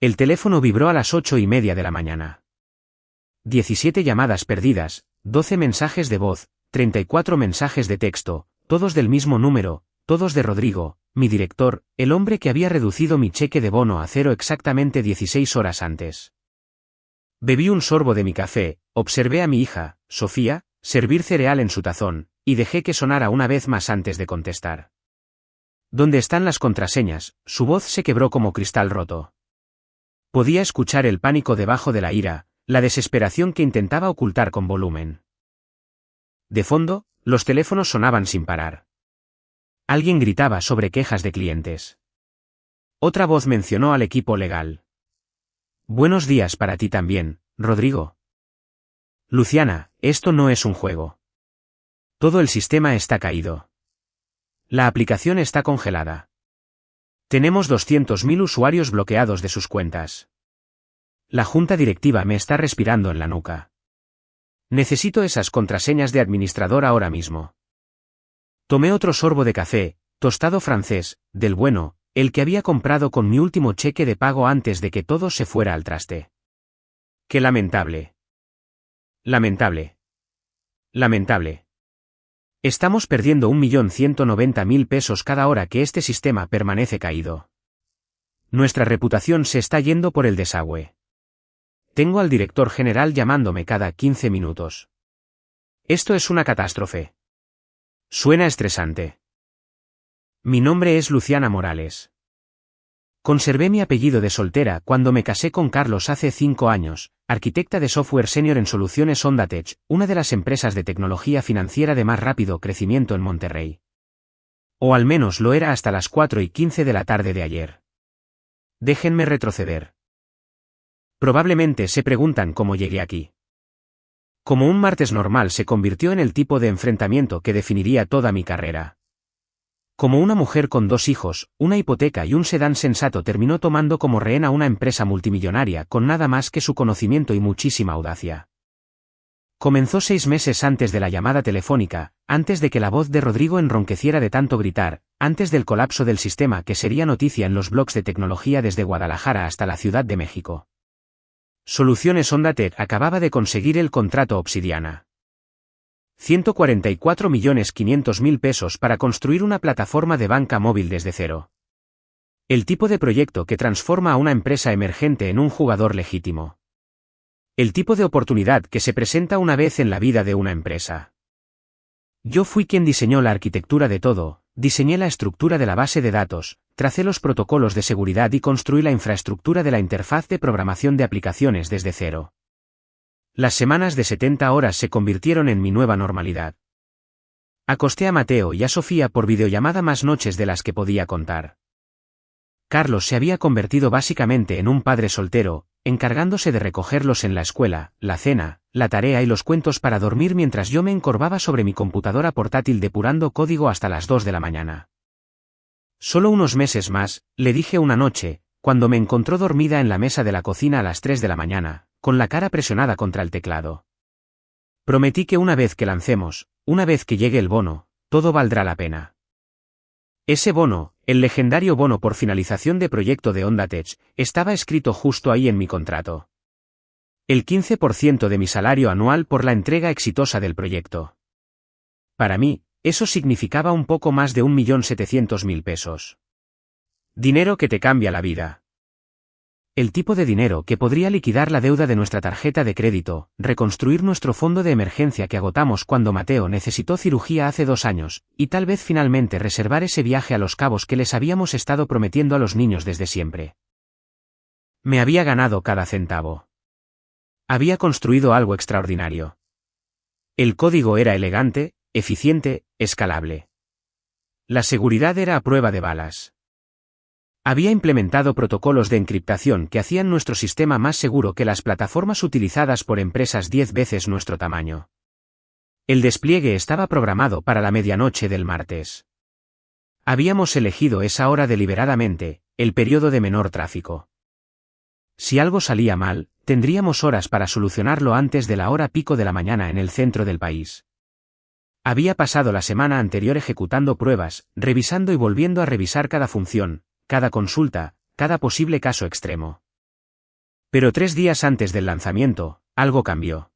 El teléfono vibró a las 8:30 de la mañana. 17 llamadas perdidas, 12 mensajes de voz, 34 mensajes de texto, todos del mismo número, todos de Rodrigo, mi director, el hombre que había reducido mi cheque de bono a cero exactamente 16 horas antes. Bebí un sorbo de mi café, observé a mi hija, Sofía, servir cereal en su tazón, y dejé que sonara una vez más antes de contestar. ¿Dónde están las contraseñas? Su voz se quebró como cristal roto. Podía escuchar el pánico debajo de la ira, la desesperación que intentaba ocultar con volumen. De fondo, los teléfonos sonaban sin parar. Alguien gritaba sobre quejas de clientes. Otra voz mencionó al equipo legal. Buenos días para ti también, Rodrigo. Luciana, esto no es un juego. Todo el sistema está caído. La aplicación está congelada. Tenemos 200.000 usuarios bloqueados de sus cuentas. La junta directiva me está respirando en la nuca. Necesito esas contraseñas de administrador ahora mismo. Tomé otro sorbo de café, tostado francés, del bueno, el que había comprado con mi último cheque de pago antes de que todo se fuera al traste. ¡Qué lamentable! Lamentable. Lamentable. Estamos perdiendo 1.190.000 pesos cada hora que este sistema permanece caído. Nuestra reputación se está yendo por el desagüe. Tengo al director general llamándome cada 15 minutos. Esto es una catástrofe. Suena estresante. Mi nombre es Luciana Morales. Conservé mi apellido de soltera cuando me casé con Carlos hace 5 años, arquitecta de software senior en Soluciones Ondatech, una de las empresas de tecnología financiera de más rápido crecimiento en Monterrey. O al menos lo era hasta las 4:15 de la tarde de ayer. Déjenme retroceder. Probablemente se preguntan cómo llegué aquí. Como un martes normal se convirtió en el tipo de enfrentamiento que definiría toda mi carrera. Como una mujer con 2 hijos, una hipoteca y un sedán sensato terminó tomando como rehén a una empresa multimillonaria con nada más que su conocimiento y muchísima audacia. Comenzó 6 meses antes de la llamada telefónica, antes de que la voz de Rodrigo enronqueciera de tanto gritar, antes del colapso del sistema que sería noticia en los blogs de tecnología desde Guadalajara hasta la Ciudad de México. Soluciones Ondatech acababa de conseguir el contrato Obsidiana. 144.500.000 pesos para construir una plataforma de banca móvil desde cero. El tipo de proyecto que transforma a una empresa emergente en un jugador legítimo. El tipo de oportunidad que se presenta una vez en la vida de una empresa. Yo fui quien diseñó la arquitectura de todo, diseñé la estructura de la base de datos, tracé los protocolos de seguridad y construí la infraestructura de la interfaz de programación de aplicaciones desde cero. Las semanas de 70 horas se convirtieron en mi nueva normalidad. Acosté a Mateo y a Sofía por videollamada más noches de las que podía contar. Carlos se había convertido básicamente en un padre soltero, encargándose de recogerlos en la escuela, la cena, la tarea y los cuentos para dormir mientras yo me encorvaba sobre mi computadora portátil depurando código hasta las 2 de la mañana. Solo unos meses más, le dije una noche, cuando me encontró dormida en la mesa de la cocina a las 3 de la mañana, con la cara presionada contra el teclado. Prometí que una vez que lancemos, una vez que llegue el bono, todo valdrá la pena. Ese bono, el legendario bono por finalización de proyecto de Ondatech, estaba escrito justo ahí en mi contrato. El 15% de mi salario anual por la entrega exitosa del proyecto. Para mí, eso significaba un poco más de 1.700.000 pesos. Dinero que te cambia la vida. El tipo de dinero que podría liquidar la deuda de nuestra tarjeta de crédito, reconstruir nuestro fondo de emergencia que agotamos cuando Mateo necesitó cirugía hace 2 años, y tal vez finalmente reservar ese viaje a Los Cabos que les habíamos estado prometiendo a los niños desde siempre. Me había ganado cada centavo. Había construido algo extraordinario. El código era elegante, eficiente, escalable. La seguridad era a prueba de balas. Había implementado protocolos de encriptación que hacían nuestro sistema más seguro que las plataformas utilizadas por empresas 10 veces nuestro tamaño. El despliegue estaba programado para la medianoche del martes. Habíamos elegido esa hora deliberadamente, el periodo de menor tráfico. Si algo salía mal, tendríamos horas para solucionarlo antes de la hora pico de la mañana en el centro del país. Había pasado la semana anterior ejecutando pruebas, revisando y volviendo a revisar cada función, cada consulta, cada posible caso extremo. Pero 3 días antes del lanzamiento, algo cambió.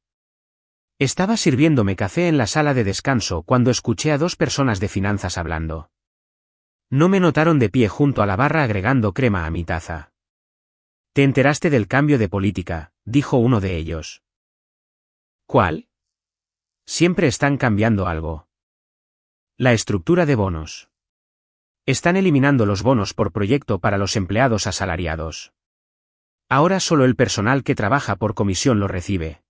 Estaba sirviéndome café en la sala de descanso cuando escuché a 2 personas de finanzas hablando. No me notaron de pie junto a la barra agregando crema a mi taza. «¿Te enteraste del cambio de política?», dijo uno de ellos. «¿Cuál?». «Siempre están cambiando algo. La estructura de bonos. Están eliminando los bonos por proyecto para los empleados asalariados. Ahora solo el personal que trabaja por comisión lo recibe».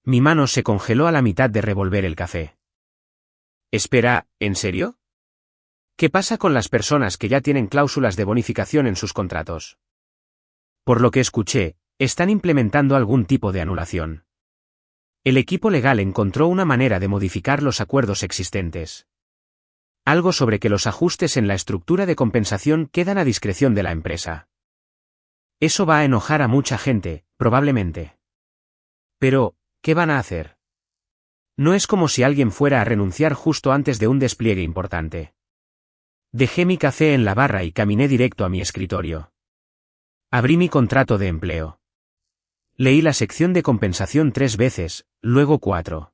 Mi mano se congeló a la mitad de revolver el café. «Espera, ¿en serio? ¿Qué pasa con las personas que ya tienen cláusulas de bonificación en sus contratos?». «Por lo que escuché, están implementando algún tipo de anulación. El equipo legal encontró una manera de modificar los acuerdos existentes. Algo sobre que los ajustes en la estructura de compensación quedan a discreción de la empresa. Eso va a enojar a mucha gente, probablemente. Pero, ¿qué van a hacer? No es como si alguien fuera a renunciar justo antes de un despliegue importante». Dejé mi café en la barra y caminé directo a mi escritorio. Abrí mi contrato de empleo. Leí la sección de compensación 3 veces, luego 4.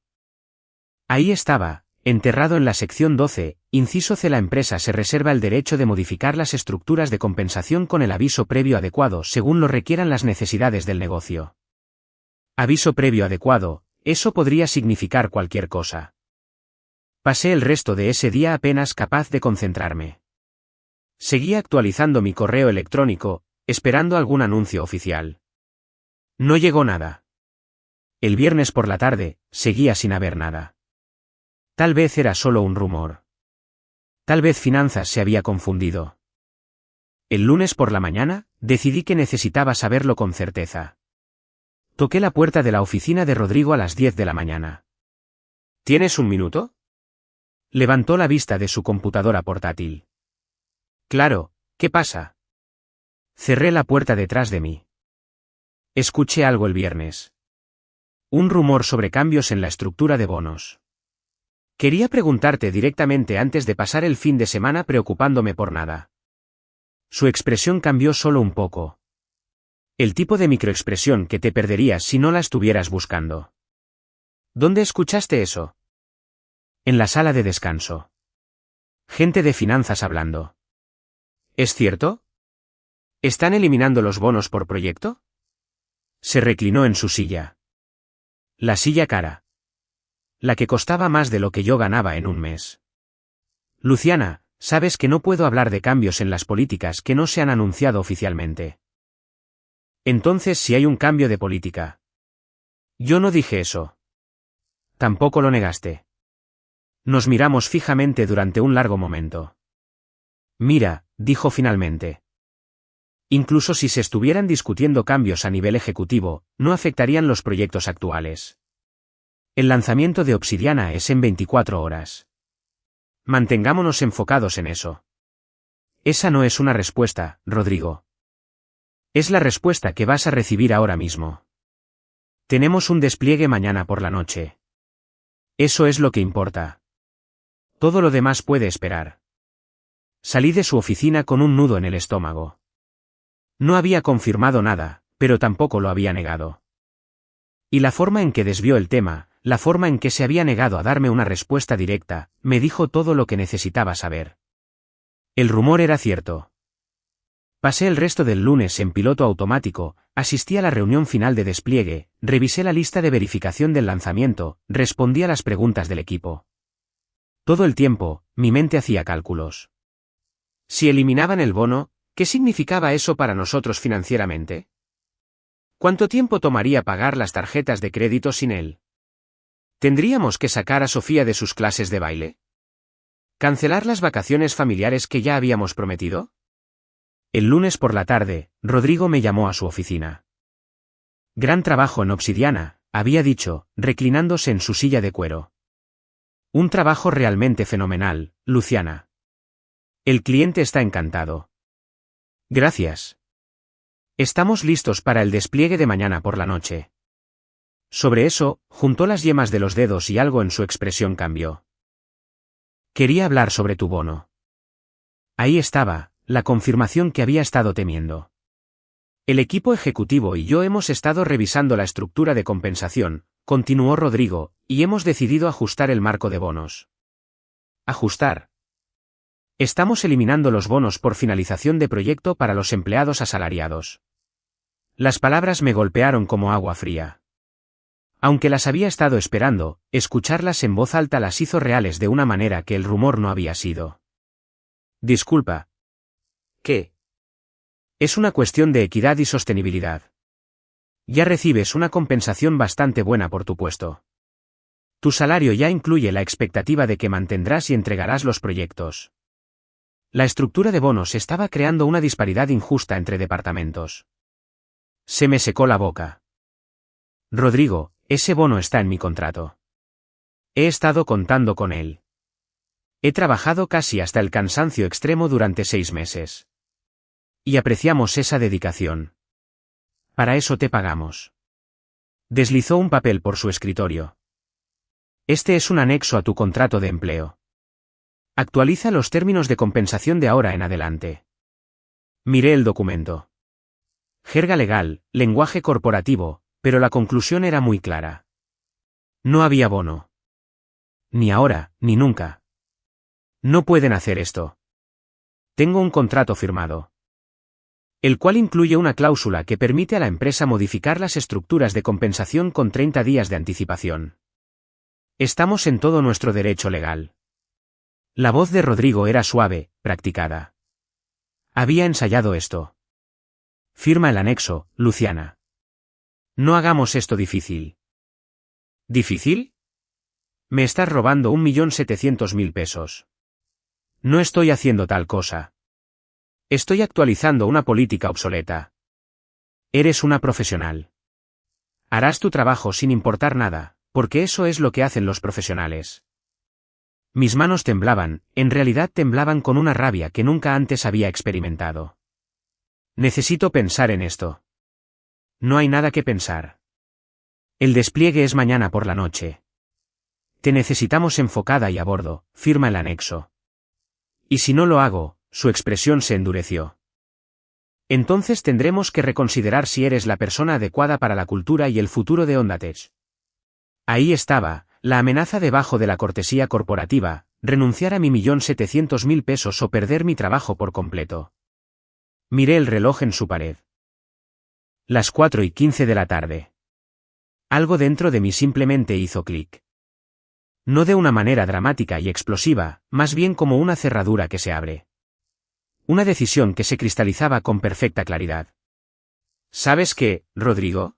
Ahí estaba, enterrado en la sección 12, inciso C. La empresa se reserva el derecho de modificar las estructuras de compensación con el aviso previo adecuado según lo requieran las necesidades del negocio. Aviso previo adecuado, eso podría significar cualquier cosa. Pasé el resto de ese día apenas capaz de concentrarme. Seguía actualizando mi correo electrónico, esperando algún anuncio oficial. No llegó nada. El viernes por la tarde, seguía sin haber nada. Tal vez era solo un rumor. Tal vez Finanzas se había confundido. El lunes por la mañana, decidí que necesitaba saberlo con certeza. Toqué la puerta de la oficina de Rodrigo a las 10 de la mañana. «¿Tienes un minuto?». Levantó la vista de su computadora portátil. «Claro, ¿qué pasa?». Cerré la puerta detrás de mí. «Escuché algo el viernes. Un rumor sobre cambios en la estructura de bonos. Quería preguntarte directamente antes de pasar el fin de semana preocupándome por nada». Su expresión cambió solo un poco. El tipo de microexpresión que te perderías si no la estuvieras buscando. «¿Dónde escuchaste eso?». «En la sala de descanso. Gente de finanzas hablando». «¿Es cierto? ¿Están eliminando los bonos por proyecto?». Se reclinó en su silla. La silla cara. La que costaba más de lo que yo ganaba en un mes. «Luciana, sabes que no puedo hablar de cambios en las políticas que no se han anunciado oficialmente». «Entonces si hay un cambio de política». «Yo no dije eso». «Tampoco lo negaste». Nos miramos fijamente durante un largo momento. «Mira», dijo finalmente. «Incluso si se estuvieran discutiendo cambios a nivel ejecutivo, no afectarían los proyectos actuales. El lanzamiento de Obsidiana es en 24 horas. Mantengámonos enfocados en eso». «Esa no es una respuesta, Rodrigo. Es la respuesta que vas a recibir ahora mismo. Tenemos un despliegue mañana por la noche. Eso es lo que importa. Todo lo demás puede esperar». Salí de su oficina con un nudo en el estómago. No había confirmado nada, pero tampoco lo había negado. Y la forma en que desvió el tema, la forma en que se había negado a darme una respuesta directa, me dijo todo lo que necesitaba saber. El rumor era cierto. Pasé el resto del lunes en piloto automático, asistí a la reunión final de despliegue, revisé la lista de verificación del lanzamiento, respondí a las preguntas del equipo. Todo el tiempo, mi mente hacía cálculos. Si eliminaban el bono, ¿qué significaba eso para nosotros financieramente? ¿Cuánto tiempo tomaría pagar las tarjetas de crédito sin él? ¿Tendríamos que sacar a Sofía de sus clases de baile? ¿Cancelar las vacaciones familiares que ya habíamos prometido? El lunes por la tarde, Rodrigo me llamó a su oficina. «Gran trabajo en Obsidiana», había dicho, reclinándose en su silla de cuero. «Un trabajo realmente fenomenal, Luciana. El cliente está encantado». «Gracias. Estamos listos para el despliegue de mañana por la noche». Sobre eso, juntó las yemas de los dedos y algo en su expresión cambió. «Quería hablar sobre tu bono». Ahí estaba, la confirmación que había estado temiendo. El equipo ejecutivo y yo hemos estado revisando la estructura de compensación, continuó Rodrigo, y hemos decidido ajustar el marco de bonos. ¿Ajustar? Estamos eliminando los bonos por finalización de proyecto para los empleados asalariados. Las palabras me golpearon como agua fría. Aunque las había estado esperando, escucharlas en voz alta las hizo reales de una manera que el rumor no había sido. Disculpa. ¿Qué? Es una cuestión de equidad y sostenibilidad. Ya recibes una compensación bastante buena por tu puesto. Tu salario ya incluye la expectativa de que mantendrás y entregarás los proyectos. La estructura de bonos estaba creando una disparidad injusta entre departamentos. Se me secó la boca. Rodrigo, ese bono está en mi contrato. He estado contando con él. He trabajado casi hasta el cansancio extremo durante 6 meses. Y apreciamos esa dedicación. Para eso te pagamos. Deslizó un papel por su escritorio. Este es un anexo a tu contrato de empleo. Actualiza los términos de compensación de ahora en adelante. Miré el documento. Jerga legal, lenguaje corporativo, pero la conclusión era muy clara. No había bono. Ni ahora, ni nunca. No pueden hacer esto. Tengo un contrato firmado. El cual incluye una cláusula que permite a la empresa modificar las estructuras de compensación con 30 días de anticipación. Estamos en todo nuestro derecho legal. La voz de Rodrigo era suave, practicada. Había ensayado esto. Firma el anexo, Luciana. No hagamos esto difícil. ¿Difícil? Me estás robando 1.700.000 pesos. No estoy haciendo tal cosa. Estoy actualizando una política obsoleta. Eres una profesional. Harás tu trabajo sin importar nada, porque eso es lo que hacen los profesionales. Mis manos temblaban, en realidad temblaban con una rabia que nunca antes había experimentado. Necesito pensar en esto. No hay nada que pensar. El despliegue es mañana por la noche. Te necesitamos enfocada y a bordo, firma el anexo. Y si no lo hago, su expresión se endureció. Entonces tendremos que reconsiderar si eres la persona adecuada para la cultura y el futuro de Ondatech. Ahí estaba, la amenaza debajo de la cortesía corporativa, renunciar a mi 1.700.000 pesos o perder mi trabajo por completo. Miré el reloj en su pared. Las 4:15 de la tarde. Algo dentro de mí simplemente hizo clic. No de una manera dramática y explosiva, más bien como una cerradura que se abre. Una decisión que se cristalizaba con perfecta claridad. ¿Sabes qué, Rodrigo?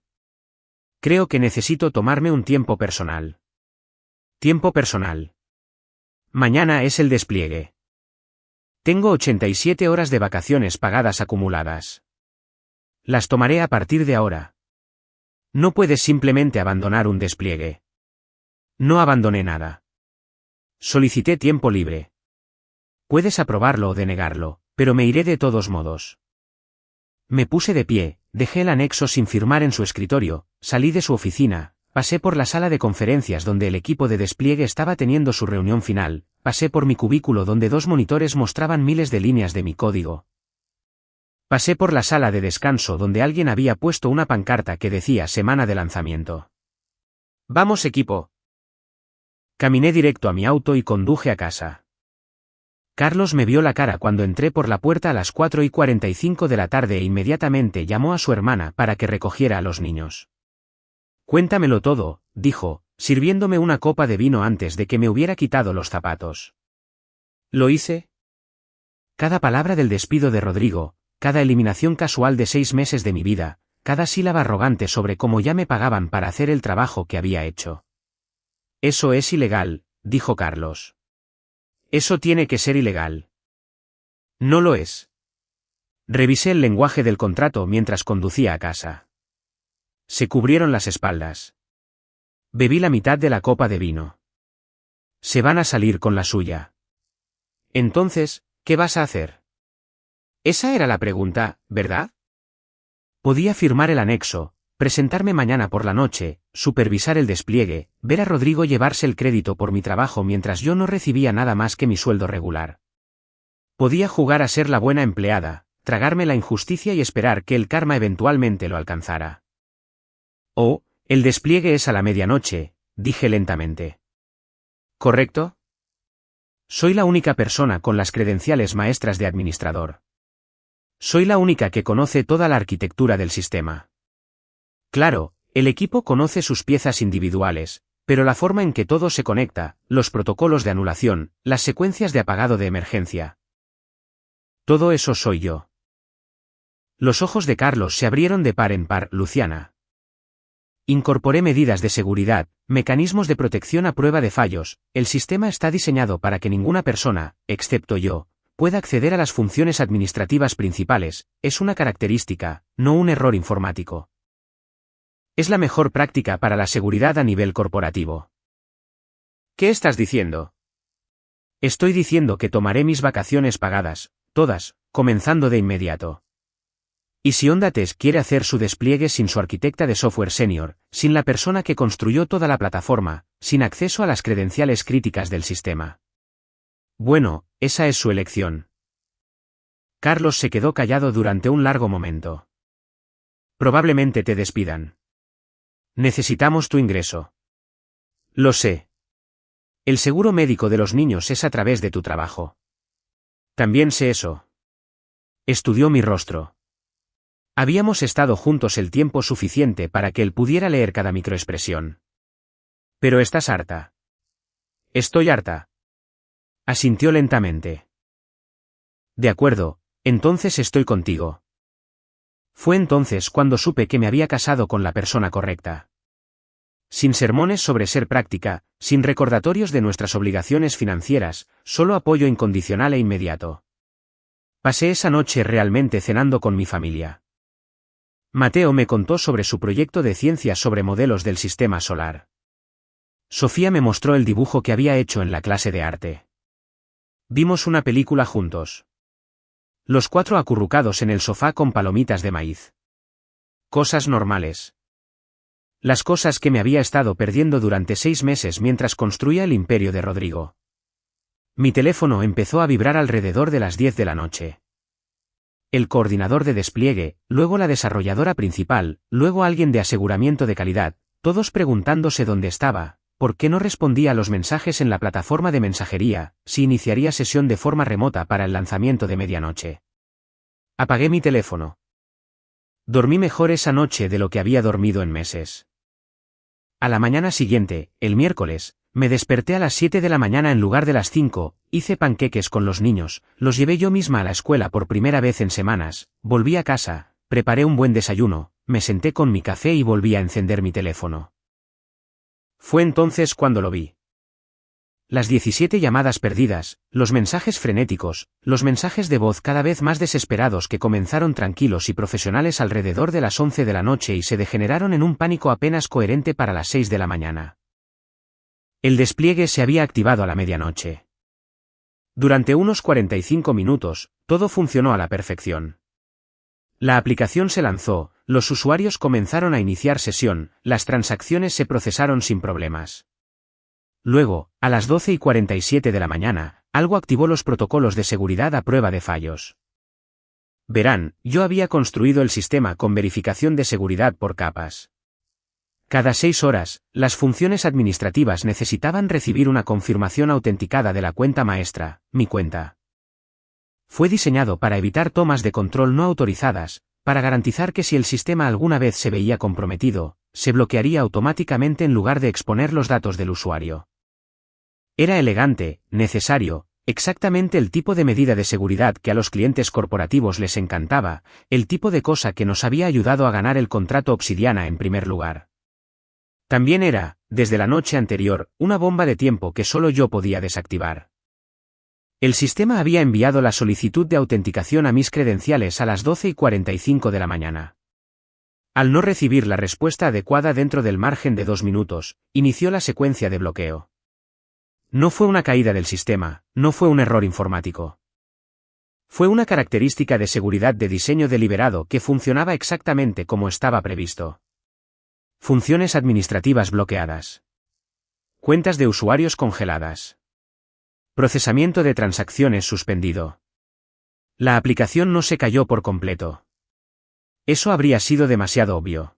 Creo que necesito tomarme un tiempo personal. Tiempo personal. Mañana es el despliegue. Tengo 87 horas de vacaciones pagadas acumuladas. Las tomaré a partir de ahora. No puedes simplemente abandonar un despliegue. No abandoné nada. Solicité tiempo libre. Puedes aprobarlo o denegarlo, pero me iré de todos modos. Me puse de pie, dejé el anexo sin firmar en su escritorio, salí de su oficina, pasé por la sala de conferencias donde el equipo de despliegue estaba teniendo su reunión final, pasé por mi cubículo donde 2 monitores mostraban miles de líneas de mi código. Pasé por la sala de descanso donde alguien había puesto una pancarta que decía semana de lanzamiento. ¡Vamos equipo! Caminé directo a mi auto y conduje a casa. Carlos me vio la cara cuando entré por la puerta a las 4:45 de la tarde e inmediatamente llamó a su hermana para que recogiera a los niños. Cuéntamelo todo, dijo, sirviéndome una copa de vino antes de que me hubiera quitado los zapatos. ¿Lo hice? Cada palabra del despido de Rodrigo, cada eliminación casual de 6 meses de mi vida, cada sílaba arrogante sobre cómo ya me pagaban para hacer el trabajo que había hecho. Eso es ilegal, dijo Carlos. Eso tiene que ser ilegal. No lo es. Revisé el lenguaje del contrato mientras conducía a casa. Se cubrieron las espaldas. Bebí la mitad de la copa de vino. Se van a salir con la suya. Entonces, ¿qué vas a hacer? Esa era la pregunta, ¿verdad? Podía firmar el anexo, presentarme mañana por la noche, supervisar el despliegue, ver a Rodrigo llevarse el crédito por mi trabajo mientras yo no recibía nada más que mi sueldo regular. Podía jugar a ser la buena empleada, tragarme la injusticia y esperar que el karma eventualmente lo alcanzara. Oh, el despliegue es a la medianoche, dije lentamente. ¿Correcto? Soy la única persona con las credenciales maestras de administrador. Soy la única que conoce toda la arquitectura del sistema. Claro, el equipo conoce sus piezas individuales, pero la forma en que todo se conecta, los protocolos de anulación, las secuencias de apagado de emergencia. Todo eso soy yo. Los ojos de Carlos se abrieron de par en par. Luciana. Incorporé medidas de seguridad, mecanismos de protección a prueba de fallos. El sistema está diseñado para que ninguna persona, excepto yo, pueda acceder a las funciones administrativas principales. Es una característica, no un error informático. Es la mejor práctica para la seguridad a nivel corporativo. ¿Qué estás diciendo? Estoy diciendo que tomaré mis vacaciones pagadas, todas, comenzando de inmediato. ¿Y si Ondates quiere hacer su despliegue sin su arquitecta de software senior, sin la persona que construyó toda la plataforma, sin acceso a las credenciales críticas del sistema? Bueno, esa es su elección. Carlos se quedó callado durante un largo momento. Probablemente te despidan. Necesitamos tu ingreso. Lo sé. El seguro médico de los niños es a través de tu trabajo. También sé eso. Estudió mi rostro. Habíamos estado juntos el tiempo suficiente para que él pudiera leer cada microexpresión. Pero estás harta. Estoy harta. Asintió lentamente. De acuerdo, entonces estoy contigo. Fue entonces cuando supe que me había casado con la persona correcta. Sin sermones sobre ser práctica, sin recordatorios de nuestras obligaciones financieras, solo apoyo incondicional e inmediato. Pasé esa noche realmente cenando con mi familia. Mateo me contó sobre su proyecto de ciencia sobre modelos del sistema solar. Sofía me mostró el dibujo que había hecho en la clase de arte. Vimos una película juntos. Los cuatro acurrucados en el sofá con palomitas de maíz. Cosas normales. Las cosas que me había estado perdiendo durante 6 meses mientras construía el imperio de Rodrigo. Mi teléfono empezó a vibrar alrededor de las 10 de la noche. El coordinador de despliegue, luego la desarrolladora principal, luego alguien de aseguramiento de calidad, todos preguntándose dónde estaba, por qué no respondía a los mensajes en la plataforma de mensajería, si iniciaría sesión de forma remota para el lanzamiento de medianoche. Apagué mi teléfono. Dormí mejor esa noche de lo que había dormido en meses. A la mañana siguiente, el miércoles, me desperté a las 7 de la mañana en lugar de las 5, hice panqueques con los niños, los llevé yo misma a la escuela por primera vez en semanas, volví a casa, preparé un buen desayuno, me senté con mi café y volví a encender mi teléfono. Fue entonces cuando lo vi. Las 17 llamadas perdidas, los mensajes frenéticos, los mensajes de voz cada vez más desesperados que comenzaron tranquilos y profesionales alrededor de las 11 de la noche y se degeneraron en un pánico apenas coherente para las 6 de la mañana. El despliegue se había activado a la medianoche. Durante unos 45 minutos, todo funcionó a la perfección. La aplicación se lanzó, los usuarios comenzaron a iniciar sesión, las transacciones se procesaron sin problemas. Luego, a las 12:47 de la mañana, algo activó los protocolos de seguridad a prueba de fallos. Verán, yo había construido el sistema con verificación de seguridad por capas. Cada 6 horas, las funciones administrativas necesitaban recibir una confirmación autenticada de la cuenta maestra, mi cuenta. Fue diseñado para evitar tomas de control no autorizadas, para garantizar que si el sistema alguna vez se veía comprometido, se bloquearía automáticamente en lugar de exponer los datos del usuario. Era elegante, necesario, exactamente el tipo de medida de seguridad que a los clientes corporativos les encantaba, el tipo de cosa que nos había ayudado a ganar el contrato Obsidiana en primer lugar. También era, desde la noche anterior, una bomba de tiempo que solo yo podía desactivar. El sistema había enviado la solicitud de autenticación a mis credenciales a las 12:45 de la mañana. Al no recibir la respuesta adecuada dentro del margen de 2 minutos, inició la secuencia de bloqueo. No fue una caída del sistema, no fue un error informático. Fue una característica de seguridad de diseño deliberado que funcionaba exactamente como estaba previsto. Funciones administrativas bloqueadas. Cuentas de usuarios congeladas. Procesamiento de transacciones suspendido. La aplicación no se cayó por completo. Eso habría sido demasiado obvio.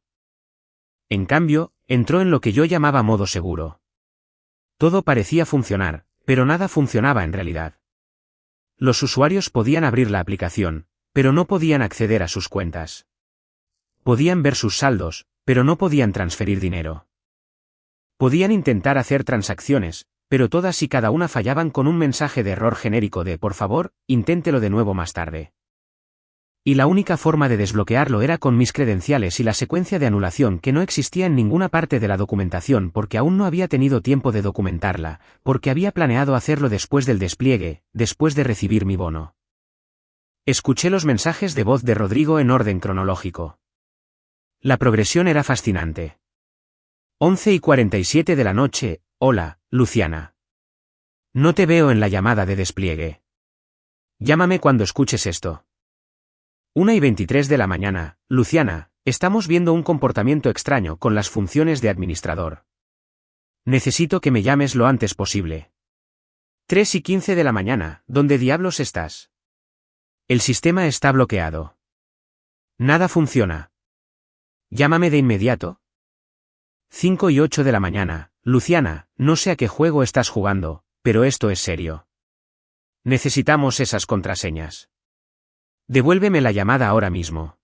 En cambio, entró en lo que yo llamaba modo seguro. Todo parecía funcionar, pero nada funcionaba en realidad. Los usuarios podían abrir la aplicación, pero no podían acceder a sus cuentas. Podían ver sus saldos, pero no podían transferir dinero. Podían intentar hacer transacciones, pero todas y cada una fallaban con un mensaje de error genérico de por favor, inténtelo de nuevo más tarde. Y la única forma de desbloquearlo era con mis credenciales y la secuencia de anulación que no existía en ninguna parte de la documentación porque aún no había tenido tiempo de documentarla, porque había planeado hacerlo después del despliegue, después de recibir mi bono. Escuché los mensajes de voz de Rodrigo en orden cronológico. La progresión era fascinante. 11:47 de la noche, hola, Luciana. No te veo en la llamada de despliegue. Llámame cuando escuches esto. 1:23 de la mañana, Luciana, estamos viendo un comportamiento extraño con las funciones de administrador. Necesito que me llames lo antes posible. 3:15 de la mañana, ¿dónde diablos estás? El sistema está bloqueado. Nada funciona. Llámame de inmediato. 5:08 de la mañana, Luciana, no sé a qué juego estás jugando, pero esto es serio. Necesitamos esas contraseñas. Devuélveme la llamada ahora mismo.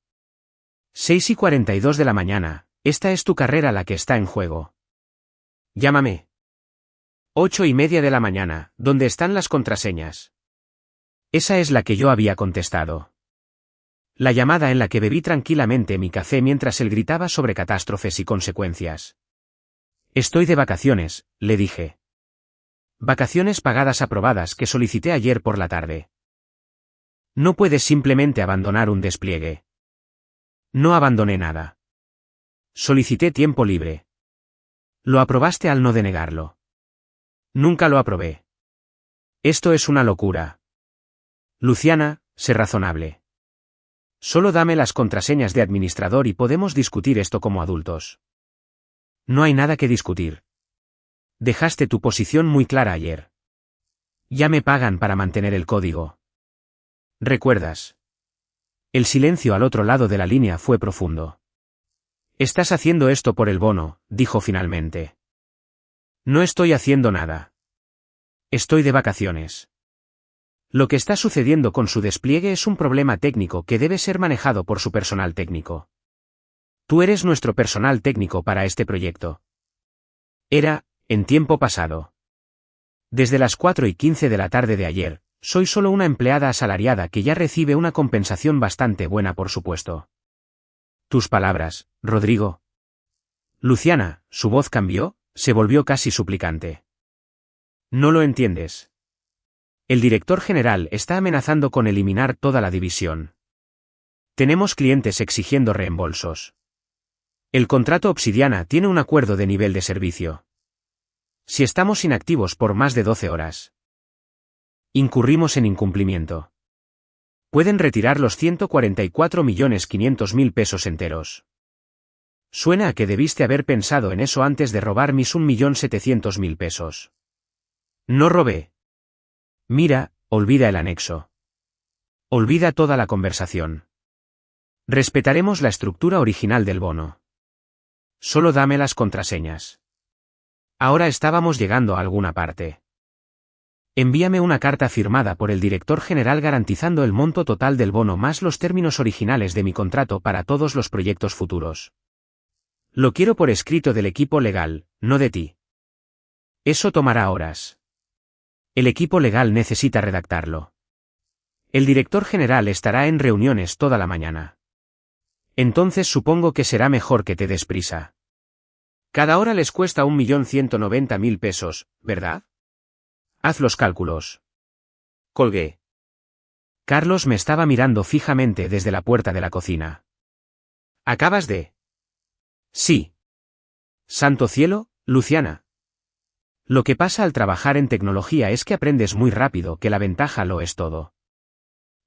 6:42 de la mañana, esta es tu carrera la que está en juego. Llámame. 8:30 de la mañana, ¿dónde están las contraseñas? Esa es la que yo había contestado. La llamada en la que bebí tranquilamente mi café mientras él gritaba sobre catástrofes y consecuencias. Estoy de vacaciones, le dije. Vacaciones pagadas aprobadas que solicité ayer por la tarde. No puedes simplemente abandonar un despliegue. No abandoné nada. Solicité tiempo libre. Lo aprobaste al no denegarlo. Nunca lo aprobé. Esto es una locura. Luciana, sé razonable. Solo dame las contraseñas de administrador y podemos discutir esto como adultos. No hay nada que discutir. Dejaste tu posición muy clara ayer. Ya me pagan para mantener el código. ¿Recuerdas? El silencio al otro lado de la línea fue profundo. Estás haciendo esto por el bono, dijo finalmente. No estoy haciendo nada. Estoy de vacaciones. Lo que está sucediendo con su despliegue es un problema técnico que debe ser manejado por su personal técnico. Tú eres nuestro personal técnico para este proyecto. Era, en tiempo pasado. Desde las 4:15 de la tarde de ayer, soy solo una empleada asalariada que ya recibe una compensación bastante buena por supuesto. Tus palabras, Rodrigo. Luciana, su voz cambió, se volvió casi suplicante. No lo entiendes. El director general está amenazando con eliminar toda la división. Tenemos clientes exigiendo reembolsos. El contrato Obsidiana tiene un acuerdo de nivel de servicio. Si estamos inactivos por más de 12 horas, incurrimos en incumplimiento. Pueden retirar los 144.500.000 pesos enteros. Suena a que debiste haber pensado en eso antes de robar mis 1.700.000 pesos. No robé. Mira, olvida el anexo. Olvida toda la conversación. Respetaremos la estructura original del bono. Solo dame las contraseñas. Ahora estábamos llegando a alguna parte. Envíame una carta firmada por el director general garantizando el monto total del bono más los términos originales de mi contrato para todos los proyectos futuros. Lo quiero por escrito del equipo legal, no de ti. Eso tomará horas. El equipo legal necesita redactarlo. El director general estará en reuniones toda la mañana. Entonces supongo que será mejor que te des prisa. Cada hora les cuesta 1.190.000 pesos, ¿verdad? Haz los cálculos. Colgué. Carlos me estaba mirando fijamente desde la puerta de la cocina. ¿Acabas de? Sí. Santo cielo, Luciana. Lo que pasa al trabajar en tecnología es que aprendes muy rápido que la ventaja lo es todo.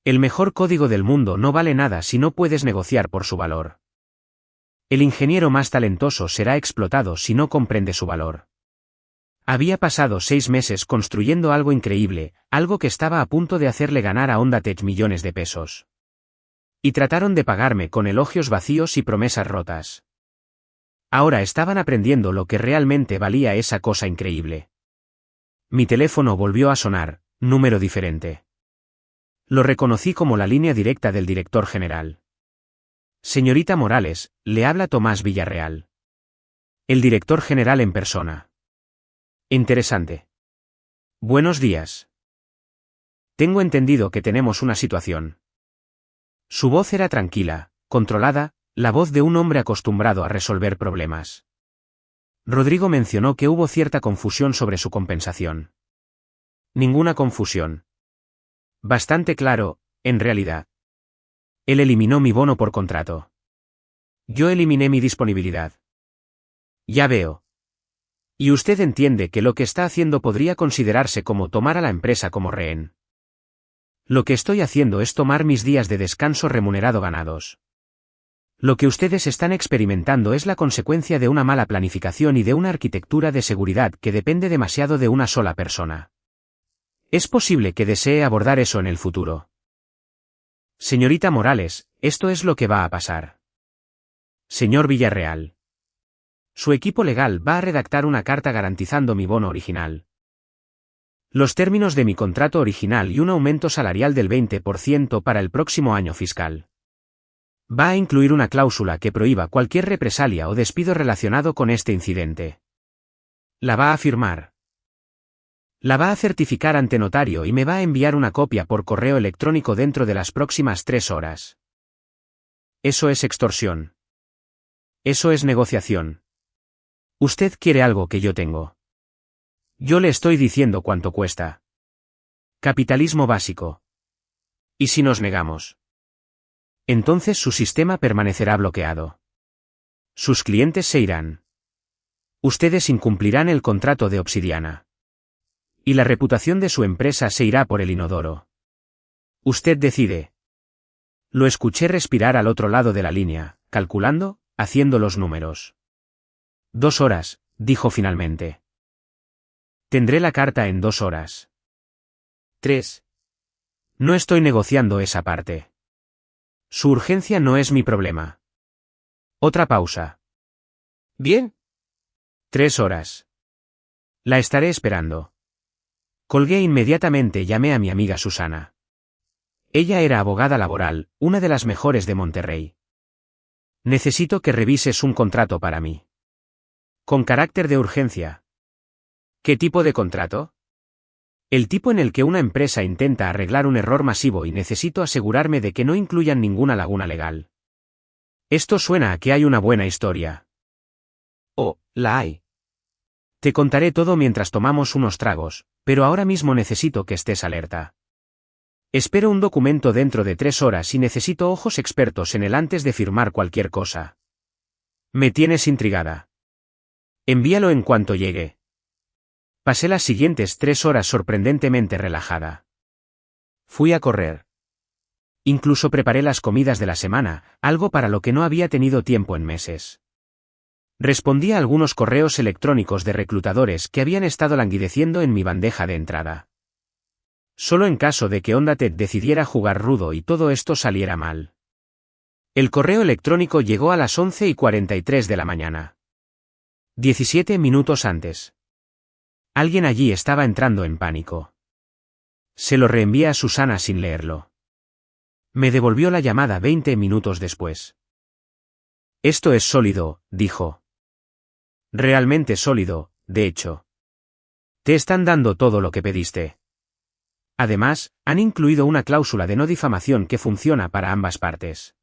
El mejor código del mundo no vale nada si no puedes negociar por su valor. El ingeniero más talentoso será explotado si no comprende su valor. Había pasado 6 meses construyendo algo increíble, algo que estaba a punto de hacerle ganar a Ondatech millones de pesos. Y trataron de pagarme con elogios vacíos y promesas rotas. Ahora estaban aprendiendo lo que realmente valía esa cosa increíble. Mi teléfono volvió a sonar, número diferente. Lo reconocí como la línea directa del director general. Señorita Morales, le habla Tomás Villarreal. El director general en persona. Interesante. Buenos días. Tengo entendido que tenemos una situación. Su voz era tranquila, controlada, la voz de un hombre acostumbrado a resolver problemas. Rodrigo mencionó que hubo cierta confusión sobre su compensación. Ninguna confusión. Bastante claro, en realidad. Él eliminó mi bono por contrato. Yo eliminé mi disponibilidad. Ya veo. Y usted entiende que lo que está haciendo podría considerarse como tomar a la empresa como rehén. Lo que estoy haciendo es tomar mis días de descanso remunerado ganados. Lo que ustedes están experimentando es la consecuencia de una mala planificación y de una arquitectura de seguridad que depende demasiado de una sola persona. Es posible que desee abordar eso en el futuro. Señorita Morales, esto es lo que va a pasar. Señor Villarreal. Su equipo legal va a redactar una carta garantizando mi bono original. Los términos de mi contrato original y un aumento salarial del 20% para el próximo año fiscal. Va a incluir una cláusula que prohíba cualquier represalia o despido relacionado con este incidente. La va a firmar. La va a certificar ante notario y me va a enviar una copia por correo electrónico dentro de las próximas 3 horas. Eso es extorsión. Eso es negociación. Usted quiere algo que yo tengo. Yo le estoy diciendo cuánto cuesta. Capitalismo básico. ¿Y si nos negamos? Entonces su sistema permanecerá bloqueado. Sus clientes se irán. Ustedes incumplirán el contrato de Obsidiana. Y la reputación de su empresa se irá por el inodoro. Usted decide. Lo escuché respirar al otro lado de la línea, calculando, haciendo los números. 2 horas, dijo finalmente. Tendré la carta en 2 horas. 3. No estoy negociando esa parte. Su urgencia no es mi problema. Otra pausa. Bien. 3 horas. La estaré esperando. Colgué inmediatamente y llamé a mi amiga Susana. Ella era abogada laboral, una de las mejores de Monterrey. Necesito que revises un contrato para mí. Con carácter de urgencia. ¿Qué tipo de contrato? El tipo en el que una empresa intenta arreglar un error masivo y necesito asegurarme de que no incluyan ninguna laguna legal. Esto suena a que hay una buena historia. Oh, la hay. Te contaré todo mientras tomamos unos tragos, pero ahora mismo necesito que estés alerta. Espero un documento dentro de 3 horas y necesito ojos expertos en él antes de firmar cualquier cosa. Me tienes intrigada. Envíalo en cuanto llegue. Pasé las siguientes 3 horas sorprendentemente relajada. Fui a correr. Incluso preparé las comidas de la semana, algo para lo que no había tenido tiempo en meses. Respondí a algunos correos electrónicos de reclutadores que habían estado languideciendo en mi bandeja de entrada. Solo en caso de que Ondatech decidiera jugar rudo y todo esto saliera mal. El correo electrónico llegó a las 11:43 de la mañana. 17 minutos antes. Alguien allí estaba entrando en pánico. Se lo reenvié a Susana sin leerlo. Me devolvió la llamada 20 minutos después. Esto es sólido, dijo. Realmente sólido, de hecho. Te están dando todo lo que pediste. Además, han incluido una cláusula de no difamación que funciona para ambas partes.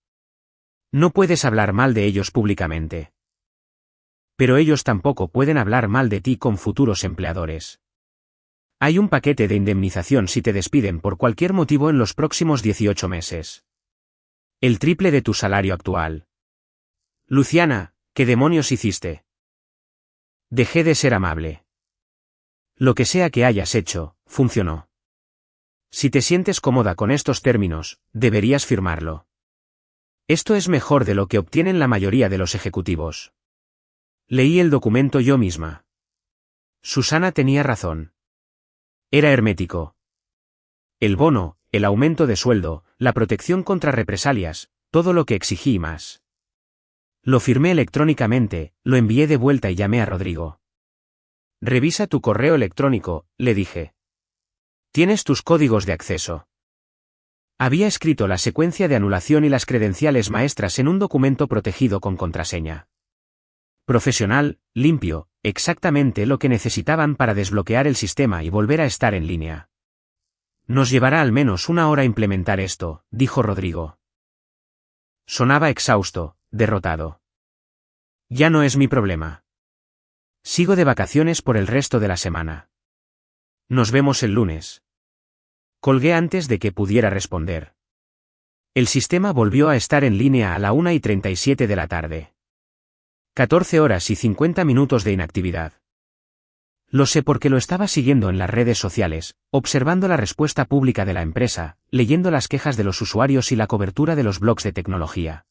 No puedes hablar mal de ellos públicamente. Pero ellos tampoco pueden hablar mal de ti con futuros empleadores. Hay un paquete de indemnización si te despiden por cualquier motivo en los próximos 18 meses. El triple de tu salario actual. Luciana, ¿qué demonios hiciste? Dejé de ser amable. Lo que sea que hayas hecho, funcionó. Si te sientes cómoda con estos términos, deberías firmarlo. Esto es mejor de lo que obtienen la mayoría de los ejecutivos. Leí el documento yo misma. Susana tenía razón. Era hermético. El bono, el aumento de sueldo, la protección contra represalias, todo lo que exigí y más. Lo firmé electrónicamente, lo envié de vuelta y llamé a Rodrigo. Revisa tu correo electrónico, le dije. Tienes tus códigos de acceso. Había escrito la secuencia de anulación y las credenciales maestras en un documento protegido con contraseña. Profesional, limpio, exactamente lo que necesitaban para desbloquear el sistema y volver a estar en línea. Nos llevará al menos una hora implementar esto, dijo Rodrigo. Sonaba exhausto, derrotado. Ya no es mi problema. Sigo de vacaciones por el resto de la semana. Nos vemos el lunes. Colgué antes de que pudiera responder. El sistema volvió a estar en línea a la 1:37 de la tarde. 14 horas y 50 minutos de inactividad. Lo sé porque lo estaba siguiendo en las redes sociales, observando la respuesta pública de la empresa, leyendo las quejas de los usuarios y la cobertura de los blogs de tecnología.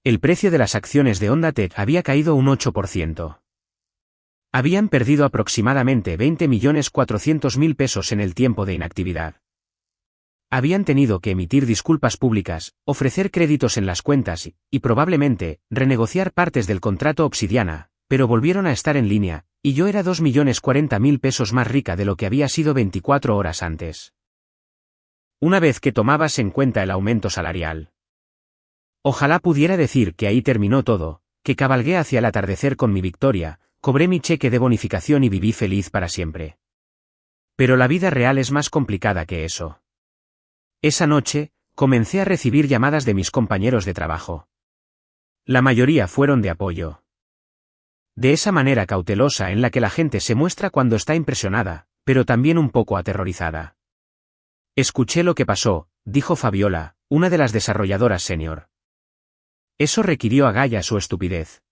El precio de las acciones de Honda Tech había caído un 8%. Habían perdido aproximadamente 20.400.000 pesos en el tiempo de inactividad. Habían tenido que emitir disculpas públicas, ofrecer créditos en las cuentas y probablemente, renegociar partes del contrato Obsidiana, pero volvieron a estar en línea, y yo era 2.040.000 pesos más rica de lo que había sido 24 horas antes. Una vez que tomabas en cuenta el aumento salarial. Ojalá pudiera decir que ahí terminó todo, que cabalgué hacia el atardecer con mi victoria, cobré mi cheque de bonificación y viví feliz para siempre. Pero la vida real es más complicada que eso. Esa noche, comencé a recibir llamadas de mis compañeros de trabajo. La mayoría fueron de apoyo. De esa manera cautelosa en la que la gente se muestra cuando está impresionada, pero también un poco aterrorizada. Escuché lo que pasó, dijo Fabiola, una de las desarrolladoras senior. Eso requirió agallas su estupidez.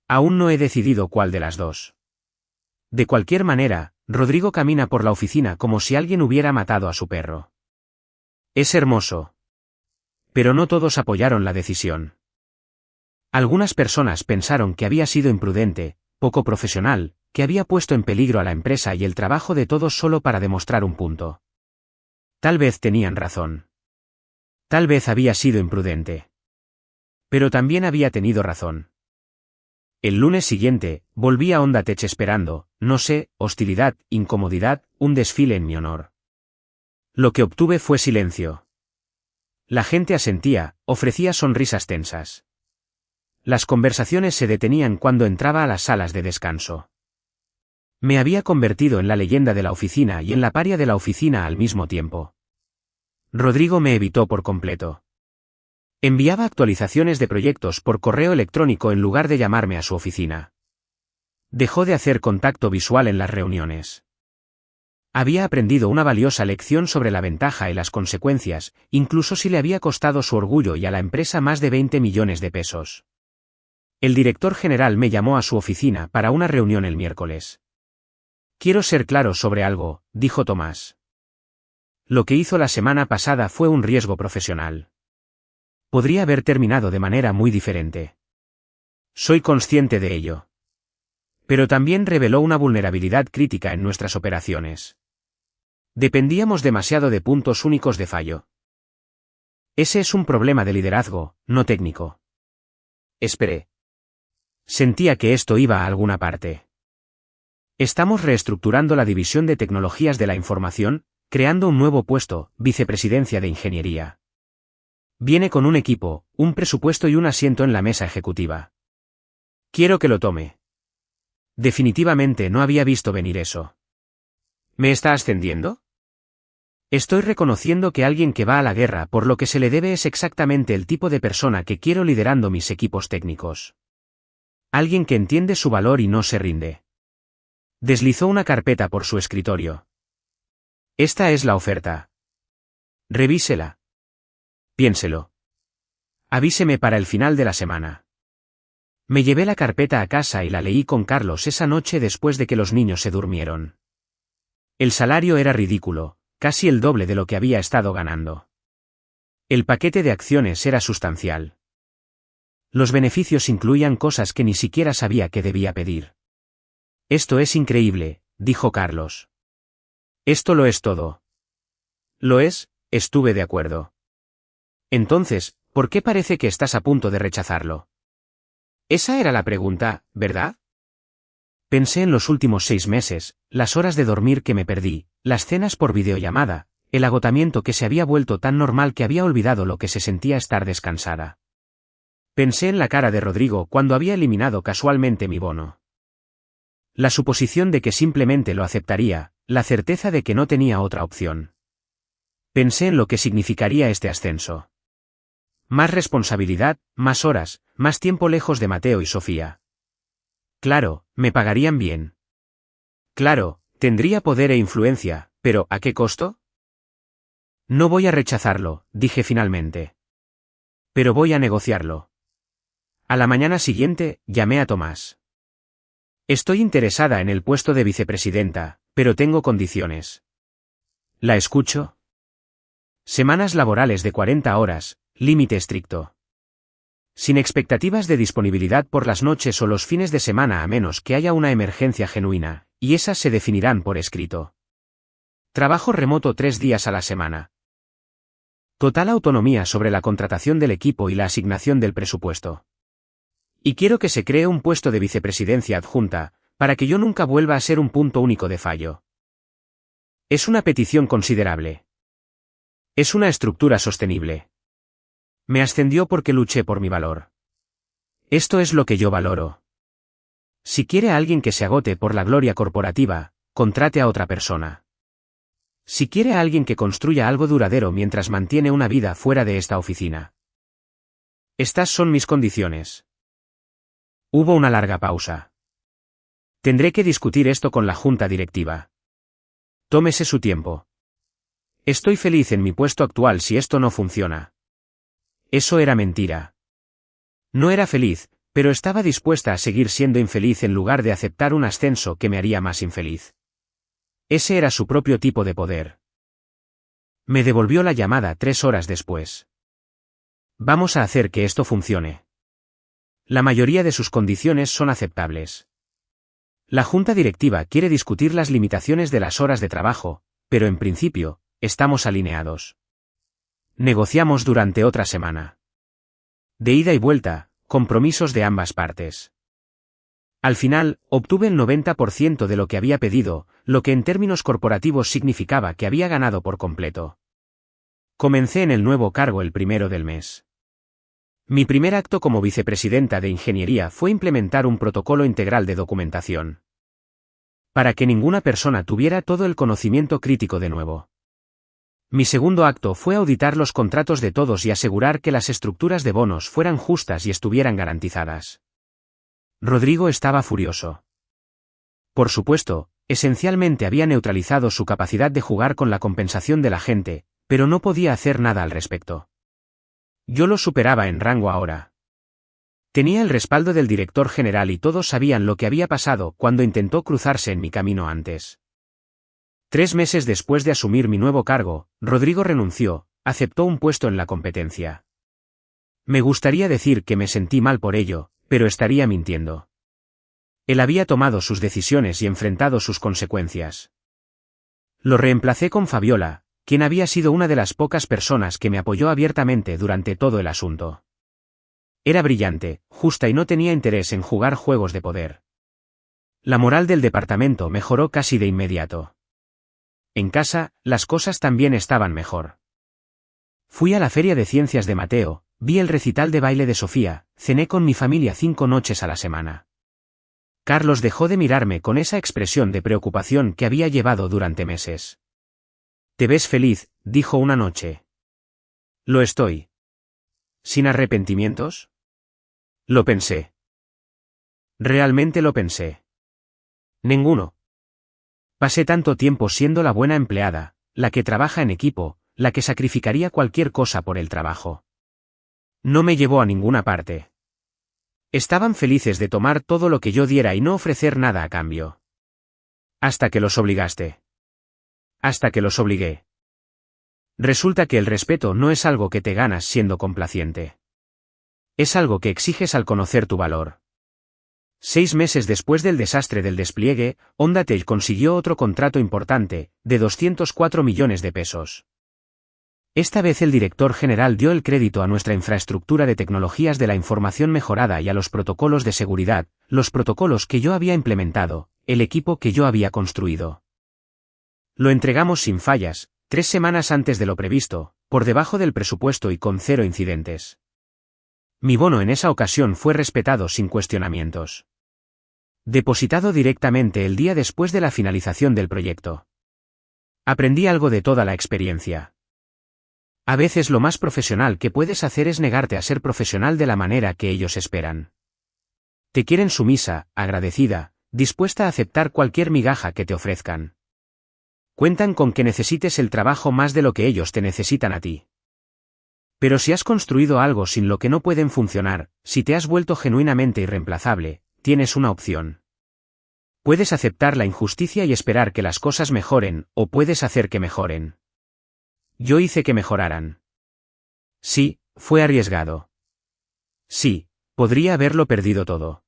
Aún no he decidido cuál de las dos. De cualquier manera, Rodrigo camina por la oficina como si alguien hubiera matado a su perro. Es hermoso. Pero no todos apoyaron la decisión. Algunas personas pensaron que había sido imprudente, poco profesional, que había puesto en peligro a la empresa y el trabajo de todos solo para demostrar un punto. Tal vez tenían razón. Tal vez había sido imprudente. Pero también había tenido razón. El lunes siguiente, volví a Honda Tech esperando, no sé, hostilidad, incomodidad, un desfile en mi honor. Lo que obtuve fue silencio. La gente asentía, ofrecía sonrisas tensas. Las conversaciones se detenían cuando entraba a las salas de descanso. Me había convertido en la leyenda de la oficina y en la paria de la oficina al mismo tiempo. Rodrigo me evitó por completo. Enviaba actualizaciones de proyectos por correo electrónico en lugar de llamarme a su oficina. Dejó de hacer contacto visual en las reuniones. Había aprendido una valiosa lección sobre la ventaja y las consecuencias, incluso si le había costado su orgullo y a la empresa más de 20 millones de pesos. El director general me llamó a su oficina para una reunión el miércoles. Quiero ser claro sobre algo, dijo Tomás. Lo que hizo la semana pasada fue un riesgo profesional. Podría haber terminado de manera muy diferente. Soy consciente de ello. Pero también reveló una vulnerabilidad crítica en nuestras operaciones. Dependíamos demasiado de puntos únicos de fallo. Ese es un problema de liderazgo, no técnico. Esperé. Sentía que esto iba a alguna parte. Estamos reestructurando la división de tecnologías de la información, creando un nuevo puesto, vicepresidencia de ingeniería. Viene con un equipo, un presupuesto y un asiento en la mesa ejecutiva. Quiero que lo tome. Definitivamente no había visto venir eso. ¿Me está ascendiendo? Estoy reconociendo que alguien que va a la guerra por lo que se le debe es exactamente el tipo de persona que quiero liderando mis equipos técnicos. Alguien que entiende su valor y no se rinde. Deslizó una carpeta por su escritorio. Esta es la oferta. Revísela. Piénselo. Avíseme para el final de la semana. Me llevé la carpeta a casa y la leí con Carlos esa noche después de que los niños se durmieron. El salario era ridículo, casi el doble de lo que había estado ganando. El paquete de acciones era sustancial. Los beneficios incluían cosas que ni siquiera sabía que debía pedir. Esto es increíble, dijo Carlos. Esto lo es todo. Lo es, estuve de acuerdo. Entonces, ¿por qué parece que estás a punto de rechazarlo? Esa era la pregunta, ¿verdad? Pensé en los últimos 6 meses, las horas de dormir que me perdí, las cenas por videollamada, el agotamiento que se había vuelto tan normal que había olvidado lo que se sentía estar descansada. Pensé en la cara de Rodrigo cuando había eliminado casualmente mi bono. La suposición de que simplemente lo aceptaría, la certeza de que no tenía otra opción. Pensé en lo que significaría este ascenso. Más responsabilidad, más horas, más tiempo lejos de Mateo y Sofía. Claro, me pagarían bien. Claro, tendría poder e influencia, pero ¿a qué costo? No voy a rechazarlo, dije finalmente. Pero voy a negociarlo. A la mañana siguiente, llamé a Tomás. Estoy interesada en el puesto de vicepresidenta, pero tengo condiciones. ¿La escucho? Semanas laborales de 40 horas, límite estricto. Sin expectativas de disponibilidad por las noches o los fines de semana a menos que haya una emergencia genuina, y esas se definirán por escrito. Trabajo remoto 3 días a la semana. Total autonomía sobre la contratación del equipo y la asignación del presupuesto. Y quiero que se cree un puesto de vicepresidencia adjunta, para que yo nunca vuelva a ser un punto único de fallo. Es una petición considerable. Es una estructura sostenible. Me ascendió porque luché por mi valor. Esto es lo que yo valoro. Si quiere a alguien que se agote por la gloria corporativa, contrate a otra persona. Si quiere a alguien que construya algo duradero mientras mantiene una vida fuera de esta oficina. Estas son mis condiciones. Hubo una larga pausa. Tendré que discutir esto con la junta directiva. Tómese su tiempo. Estoy feliz en mi puesto actual si esto no funciona. Eso era mentira. No era feliz, pero estaba dispuesta a seguir siendo infeliz en lugar de aceptar un ascenso que me haría más infeliz. Ese era su propio tipo de poder. Me devolvió la llamada 3 horas después. Vamos a hacer que esto funcione. La mayoría de sus condiciones son aceptables. La junta directiva quiere discutir las limitaciones de las horas de trabajo, pero en principio, estamos alineados. Negociamos durante otra semana. De ida y vuelta, compromisos de ambas partes. Al final, obtuve el 90% de lo que había pedido, lo que en términos corporativos significaba que había ganado por completo. Comencé en el nuevo cargo el 1 del mes. Mi primer acto como vicepresidenta de ingeniería fue implementar un protocolo integral de documentación. Para que ninguna persona tuviera todo el conocimiento crítico de nuevo. Mi segundo acto fue auditar los contratos de todos y asegurar que las estructuras de bonos fueran justas y estuvieran garantizadas. Rodrigo estaba furioso. Por supuesto, esencialmente había neutralizado su capacidad de jugar con la compensación de la gente, pero no podía hacer nada al respecto. Yo lo superaba en rango ahora. Tenía el respaldo del director general y todos sabían lo que había pasado cuando intentó cruzarse en mi camino antes. 3 meses después de asumir mi nuevo cargo, Rodrigo renunció, aceptó un puesto en la competencia. Me gustaría decir que me sentí mal por ello, pero estaría mintiendo. Él había tomado sus decisiones y enfrentado sus consecuencias. Lo reemplacé con Fabiola, quien había sido una de las pocas personas que me apoyó abiertamente durante todo el asunto. Era brillante, justa y no tenía interés en jugar juegos de poder. La moral del departamento mejoró casi de inmediato. En casa, las cosas también estaban mejor. Fui a la feria de ciencias de Mateo, vi el recital de baile de Sofía, cené con mi familia 5 noches a la semana. Carlos dejó de mirarme con esa expresión de preocupación que había llevado durante meses. «Te ves feliz», dijo una noche. «Lo estoy». ¿Sin arrepentimientos? Lo pensé. Realmente lo pensé. Ninguno. Pasé tanto tiempo siendo la buena empleada, la que trabaja en equipo, la que sacrificaría cualquier cosa por el trabajo. No me llevó a ninguna parte. Estaban felices de tomar todo lo que yo diera y no ofrecer nada a cambio. Hasta que los obligaste. Hasta que los obligué. Resulta que el respeto no es algo que te ganas siendo complaciente. Es algo que exiges al conocer tu valor. 6 meses después del desastre del despliegue, Hondatel consiguió otro contrato importante, de 204 millones de pesos. Esta vez el director general dio el crédito a nuestra infraestructura de tecnologías de la información mejorada y a los protocolos de seguridad, los protocolos que yo había implementado, el equipo que yo había construido. Lo entregamos sin fallas, 3 semanas antes de lo previsto, por debajo del presupuesto y con 0 incidentes. Mi bono en esa ocasión fue respetado sin cuestionamientos. Depositado directamente el día después de la finalización del proyecto. Aprendí algo de toda la experiencia. A veces lo más profesional que puedes hacer es negarte a ser profesional de la manera que ellos esperan. Te quieren sumisa, agradecida, dispuesta a aceptar cualquier migaja que te ofrezcan. Cuentan con que necesites el trabajo más de lo que ellos te necesitan a ti. Pero si has construido algo sin lo que no pueden funcionar, si te has vuelto genuinamente irreemplazable, tienes una opción. Puedes aceptar la injusticia y esperar que las cosas mejoren, o puedes hacer que mejoren. Yo hice que mejoraran. Sí, fue arriesgado. Sí, podría haberlo perdido todo.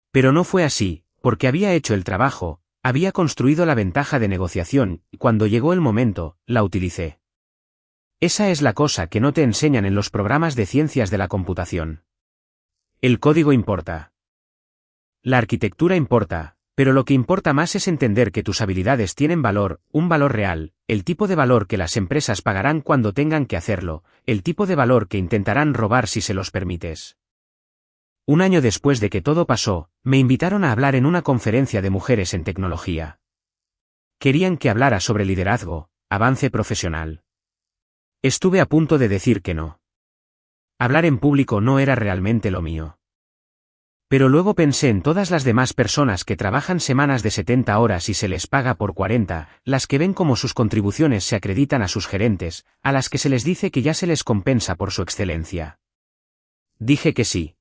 Pero no fue así, porque había hecho el trabajo, había construido la ventaja de negociación, y cuando llegó el momento, la utilicé. Esa es la cosa que no te enseñan en los programas de ciencias de la computación. El código importa. La arquitectura importa, pero lo que importa más es entender que tus habilidades tienen valor, un valor real, el tipo de valor que las empresas pagarán cuando tengan que hacerlo, el tipo de valor que intentarán robar si se los permites. Un año después de que todo pasó, me invitaron a hablar en una conferencia de mujeres en tecnología. Querían que hablara sobre liderazgo, avance profesional. Estuve a punto de decir que no. Hablar en público no era realmente lo mío. Pero luego pensé en todas las demás personas que trabajan semanas de 70 horas y se les paga por 40, las que ven cómo sus contribuciones se acreditan a sus gerentes, a las que se les dice que ya se les compensa por su excelencia. Dije que sí.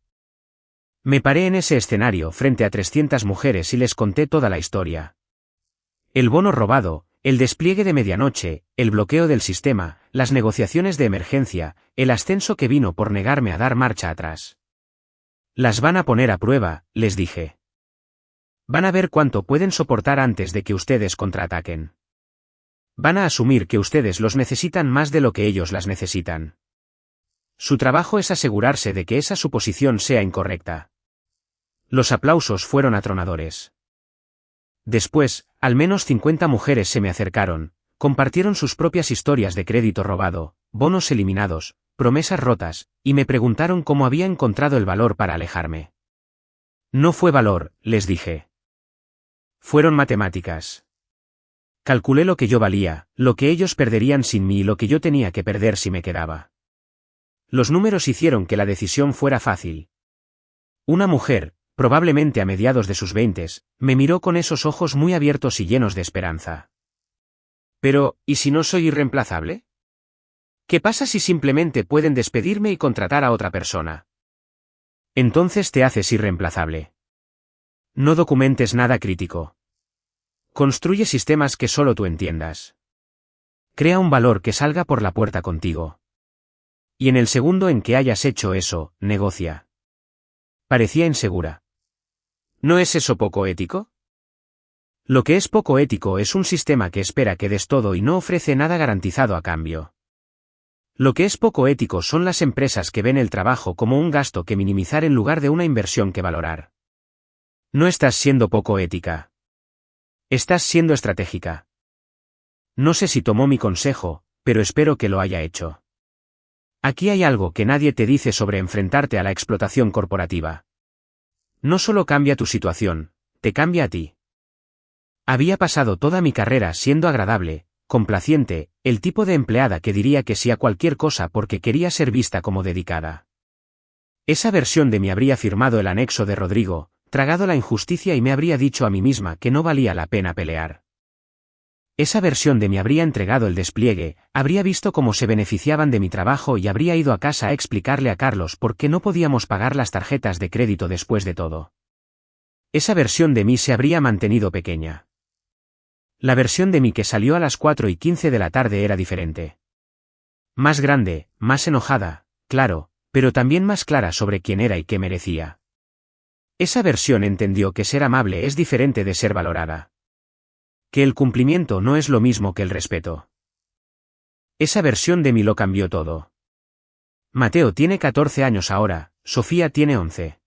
Me paré en ese escenario frente a 300 mujeres y les conté toda la historia. El bono robado, el despliegue de medianoche, el bloqueo del sistema, las negociaciones de emergencia, el ascenso que vino por negarme a dar marcha atrás. Las van a poner a prueba, les dije. Van a ver cuánto pueden soportar antes de que ustedes contraataquen. Van a asumir que ustedes los necesitan más de lo que ellos las necesitan. Su trabajo es asegurarse de que esa suposición sea incorrecta. Los aplausos fueron atronadores. Después, al menos 50 mujeres se me acercaron, compartieron sus propias historias de crédito robado, bonos eliminados, promesas rotas, y me preguntaron cómo había encontrado el valor para alejarme. No fue valor, les dije. Fueron matemáticas. Calculé lo que yo valía, lo que ellos perderían sin mí y lo que yo tenía que perder si me quedaba. Los números hicieron que la decisión fuera fácil. Una mujer, probablemente a mediados de sus 20, me miró con esos ojos muy abiertos y llenos de esperanza. Pero, ¿y si no soy irreemplazable? ¿Qué pasa si simplemente pueden despedirme y contratar a otra persona? Entonces te haces irreemplazable. No documentes nada crítico. Construye sistemas que solo tú entiendas. Crea un valor que salga por la puerta contigo. Y en el segundo en que hayas hecho eso, negocia. Parecía insegura. ¿No es eso poco ético? Lo que es poco ético es un sistema que espera que des todo y no ofrece nada garantizado a cambio. Lo que es poco ético son las empresas que ven el trabajo como un gasto que minimizar en lugar de una inversión que valorar. No estás siendo poco ética. Estás siendo estratégica. No sé si tomó mi consejo, pero espero que lo haya hecho. Aquí hay algo que nadie te dice sobre enfrentarte a la explotación corporativa. No solo cambia tu situación, te cambia a ti. Había pasado toda mi carrera siendo agradable, complaciente, el tipo de empleada que diría que sí a cualquier cosa porque quería ser vista como dedicada. Esa versión de mí habría firmado el anexo de Rodrigo, tragado la injusticia y me habría dicho a mí misma que no valía la pena pelear. Esa versión de mí habría entregado el despliegue, habría visto cómo se beneficiaban de mi trabajo y habría ido a casa a explicarle a Carlos por qué no podíamos pagar las tarjetas de crédito después de todo. Esa versión de mí se habría mantenido pequeña. La versión de mí que salió a las 4:15 de la tarde era diferente. Más grande, más enojada, claro, pero también más clara sobre quién era y qué merecía. Esa versión entendió que ser amable es diferente de ser valorada. Que el cumplimiento no es lo mismo que el respeto. Esa versión de mí lo cambió todo. Mateo tiene 14 años ahora, Sofía tiene 11.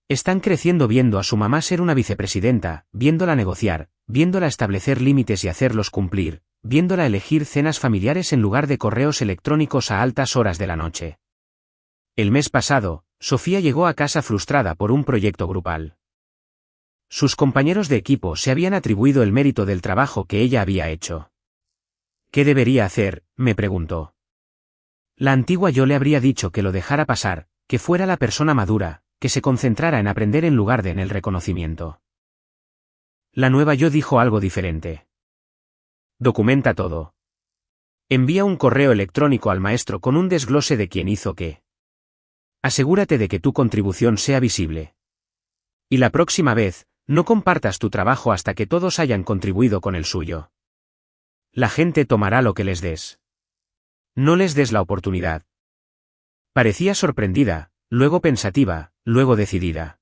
Están creciendo viendo a su mamá ser una vicepresidenta, viéndola negociar, viéndola establecer límites y hacerlos cumplir, viéndola elegir cenas familiares en lugar de correos electrónicos a altas horas de la noche. El mes pasado, Sofía llegó a casa frustrada por un proyecto grupal. Sus compañeros de equipo se habían atribuido el mérito del trabajo que ella había hecho. ¿Qué debería hacer?, me preguntó. La antigua yo le habría dicho que lo dejara pasar, que fuera la persona madura, que se concentrara en aprender en lugar de en el reconocimiento. La nueva yo dijo algo diferente. Documenta todo. Envía un correo electrónico al maestro con un desglose de quién hizo qué. Asegúrate de que tu contribución sea visible. Y la próxima vez, no compartas tu trabajo hasta que todos hayan contribuido con el suyo. La gente tomará lo que les des. No les des la oportunidad. Parecía sorprendida, luego pensativa, luego decidida.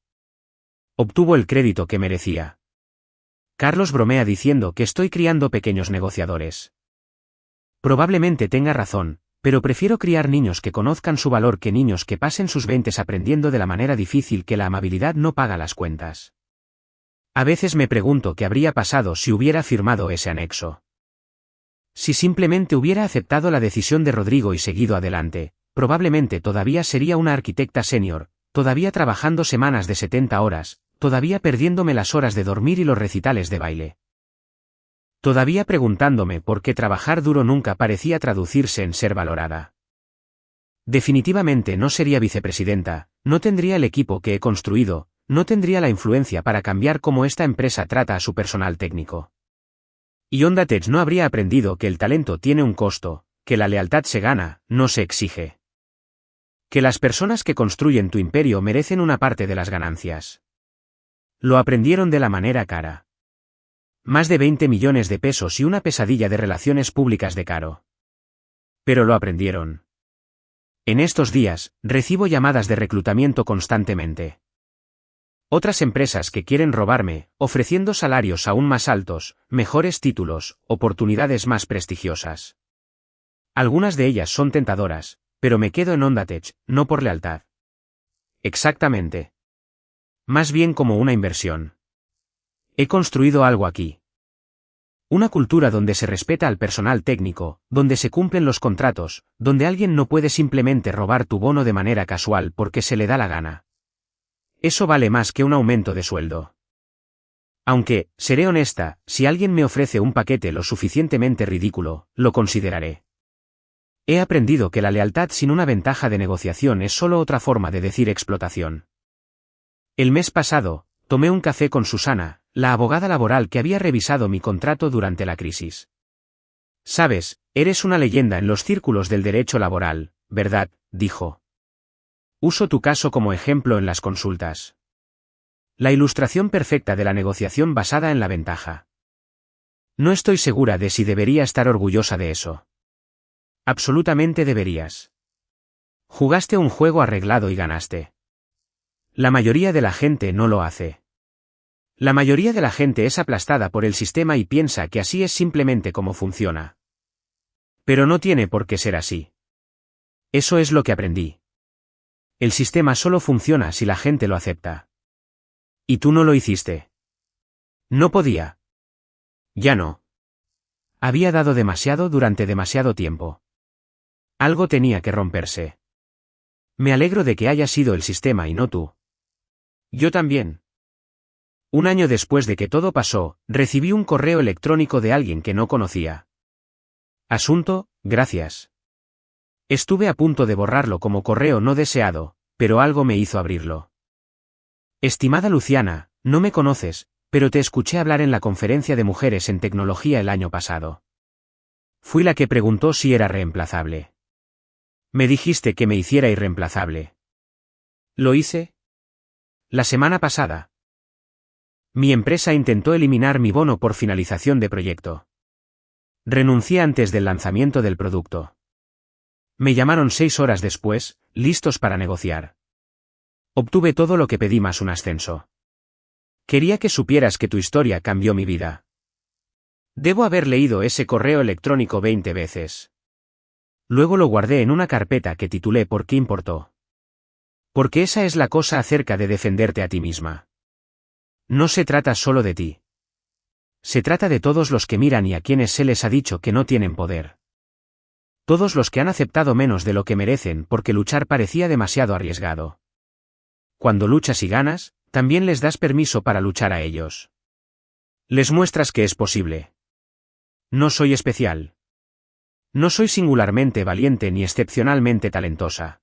Obtuvo el crédito que merecía. Carlos bromea diciendo que estoy criando pequeños negociadores. Probablemente tenga razón, pero prefiero criar niños que conozcan su valor que niños que pasen sus 20 aprendiendo de la manera difícil que la amabilidad no paga las cuentas. A veces me pregunto qué habría pasado si hubiera firmado ese anexo. Si simplemente hubiera aceptado la decisión de Rodrigo y seguido adelante, probablemente todavía sería una arquitecta senior, todavía trabajando semanas de 70 horas, todavía perdiéndome las horas de dormir y los recitales de baile. Todavía preguntándome por qué trabajar duro nunca parecía traducirse en ser valorada. Definitivamente no sería vicepresidenta, no tendría el equipo que he construido, no tendría la influencia para cambiar cómo esta empresa trata a su personal técnico. Y Ondatech no habría aprendido que el talento tiene un costo, que la lealtad se gana, no se exige. Que las personas que construyen tu imperio merecen una parte de las ganancias. Lo aprendieron de la manera cara. Más de 20 millones de pesos y una pesadilla de relaciones públicas de caro. Pero lo aprendieron. En estos días, recibo llamadas de reclutamiento constantemente. Otras empresas que quieren robarme, ofreciendo salarios aún más altos, mejores títulos, oportunidades más prestigiosas. Algunas de ellas son tentadoras, pero me quedo en Ondatech, no por lealtad. Exactamente. Más bien como una inversión. He construido algo aquí. Una cultura donde se respeta al personal técnico, donde se cumplen los contratos, donde alguien no puede simplemente robar tu bono de manera casual porque se le da la gana. Eso vale más que un aumento de sueldo. Aunque, seré honesta, si alguien me ofrece un paquete lo suficientemente ridículo, lo consideraré. He aprendido que la lealtad sin una ventaja de negociación es solo otra forma de decir explotación. El mes pasado, tomé un café con Susana, la abogada laboral que había revisado mi contrato durante la crisis. Sabes, eres una leyenda en los círculos del derecho laboral, ¿verdad?, dijo. Uso tu caso como ejemplo en las consultas. La ilustración perfecta de la negociación basada en la ventaja. No estoy segura de si debería estar orgullosa de eso. Absolutamente deberías. Jugaste un juego arreglado y ganaste. La mayoría de la gente no lo hace. La mayoría de la gente es aplastada por el sistema y piensa que así es simplemente como funciona. Pero no tiene por qué ser así. Eso es lo que aprendí. El sistema solo funciona si la gente lo acepta. Y tú no lo hiciste. No podía. Ya no. Había dado demasiado durante demasiado tiempo. Algo tenía que romperse. Me alegro de que haya sido el sistema y no tú. Yo también. Un año después de que todo pasó, recibí un correo electrónico de alguien que no conocía. Asunto, gracias. Estuve a punto de borrarlo como correo no deseado, pero algo me hizo abrirlo. Estimada Luciana, no me conoces, pero te escuché hablar en la conferencia de mujeres en tecnología el año pasado. Fui la que preguntó si era reemplazable. Me dijiste que me hiciera irreemplazable. ¿Lo hice? La semana pasada. Mi empresa intentó eliminar mi bono por finalización de proyecto. Renuncié antes del lanzamiento del producto. Me llamaron 6 horas después, listos para negociar. Obtuve todo lo que pedí más un ascenso. Quería que supieras que tu historia cambió mi vida. Debo haber leído ese correo electrónico 20 veces. Luego lo guardé en una carpeta que titulé ¿Por qué importó? Porque esa es la cosa acerca de defenderte a ti misma. No se trata solo de ti. Se trata de todos los que miran y a quienes se les ha dicho que no tienen poder. Todos los que han aceptado menos de lo que merecen porque luchar parecía demasiado arriesgado. Cuando luchas y ganas, también les das permiso para luchar a ellos. Les muestras que es posible. No soy especial. No soy singularmente valiente ni excepcionalmente talentosa.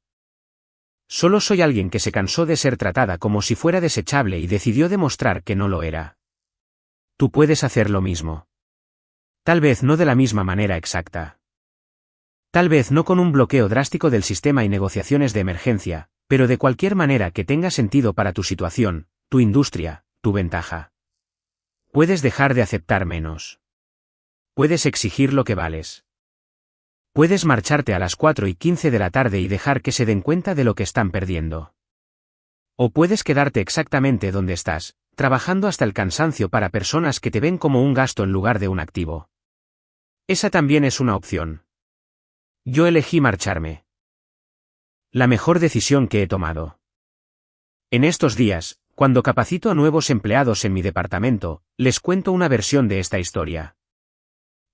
Solo soy alguien que se cansó de ser tratada como si fuera desechable y decidió demostrar que no lo era. Tú puedes hacer lo mismo. Tal vez no de la misma manera exacta. Tal vez no con un bloqueo drástico del sistema y negociaciones de emergencia, pero de cualquier manera que tenga sentido para tu situación, tu industria, tu ventaja. Puedes dejar de aceptar menos. Puedes exigir lo que vales. Puedes marcharte a las 4:15 de la tarde y dejar que se den cuenta de lo que están perdiendo. O puedes quedarte exactamente donde estás, trabajando hasta el cansancio para personas que te ven como un gasto en lugar de un activo. Esa también es una opción. Yo elegí marcharme. La mejor decisión que he tomado. En estos días, cuando capacito a nuevos empleados en mi departamento, les cuento una versión de esta historia.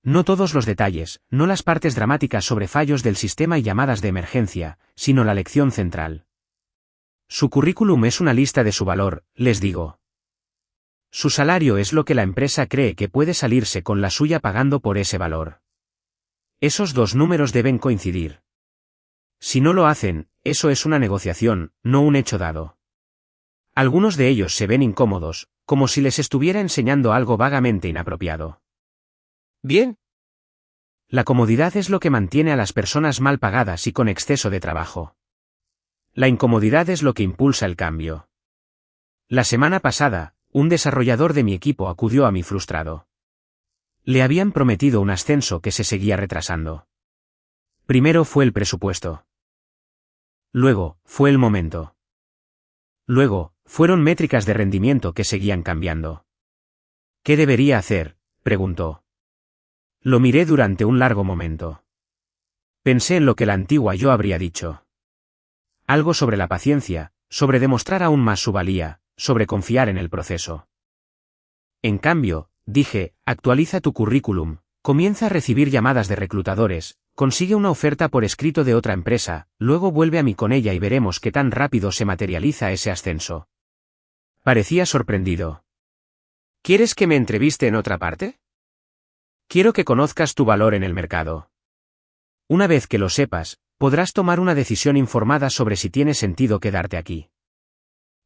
No todos los detalles, no las partes dramáticas sobre fallos del sistema y llamadas de emergencia, sino la lección central. Su currículum es una lista de su valor, les digo. Su salario es lo que la empresa cree que puede salirse con la suya pagando por ese valor. Esos dos números deben coincidir. Si no lo hacen, eso es una negociación, no un hecho dado. Algunos de ellos se ven incómodos, como si les estuviera enseñando algo vagamente inapropiado. Bien. La comodidad es lo que mantiene a las personas mal pagadas y con exceso de trabajo. La incomodidad es lo que impulsa el cambio. La semana pasada, un desarrollador de mi equipo acudió a mí frustrado. Le habían prometido un ascenso que se seguía retrasando. Primero fue el presupuesto. Luego, fue el momento. Luego, fueron métricas de rendimiento que seguían cambiando. ¿Qué debería hacer?, preguntó. Lo miré durante un largo momento. Pensé en lo que la antigua yo habría dicho. Algo sobre la paciencia, sobre demostrar aún más su valía, sobre confiar en el proceso. En cambio, dije, actualiza tu currículum, comienza a recibir llamadas de reclutadores, consigue una oferta por escrito de otra empresa, luego vuelve a mí con ella y veremos qué tan rápido se materializa ese ascenso. Parecía sorprendido. ¿Quieres que me entreviste en otra parte? Quiero que conozcas tu valor en el mercado. Una vez que lo sepas, podrás tomar una decisión informada sobre si tiene sentido quedarte aquí.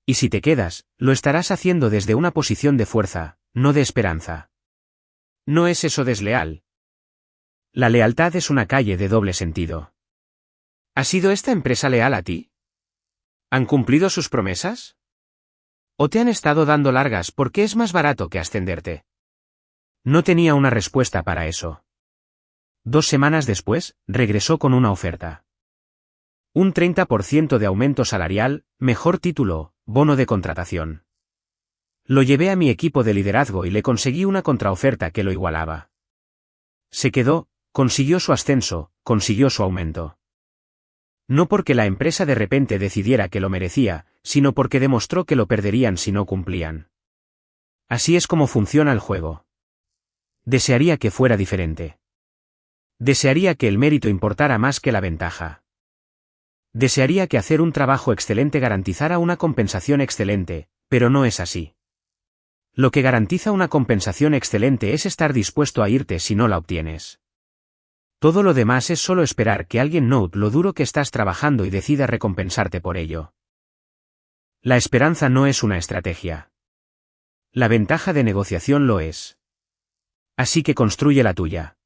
Y si te quedas, lo estarás haciendo desde una posición de fuerza, no de esperanza. ¿No es eso desleal? La lealtad es una calle de doble sentido. ¿Ha sido esta empresa leal a ti? ¿Han cumplido sus promesas? ¿O te han estado dando largas porque es más barato que ascenderte? No tenía una respuesta para eso. 2 semanas después, regresó con una oferta. Un 30% de aumento salarial, mejor título, bono de contratación. Lo llevé a mi equipo de liderazgo y le conseguí una contraoferta que lo igualaba. Se quedó, consiguió su ascenso, consiguió su aumento. No porque la empresa de repente decidiera que lo merecía, sino porque demostró que lo perderían si no cumplían. Así es como funciona el juego. Desearía que fuera diferente. Desearía que el mérito importara más que la ventaja. Desearía que hacer un trabajo excelente garantizara una compensación excelente, pero no es así. Lo que garantiza una compensación excelente es estar dispuesto a irte si no la obtienes. Todo lo demás es solo esperar que alguien note lo duro que estás trabajando y decida recompensarte por ello. La esperanza no es una estrategia. La ventaja de negociación lo es. Así que construye la tuya.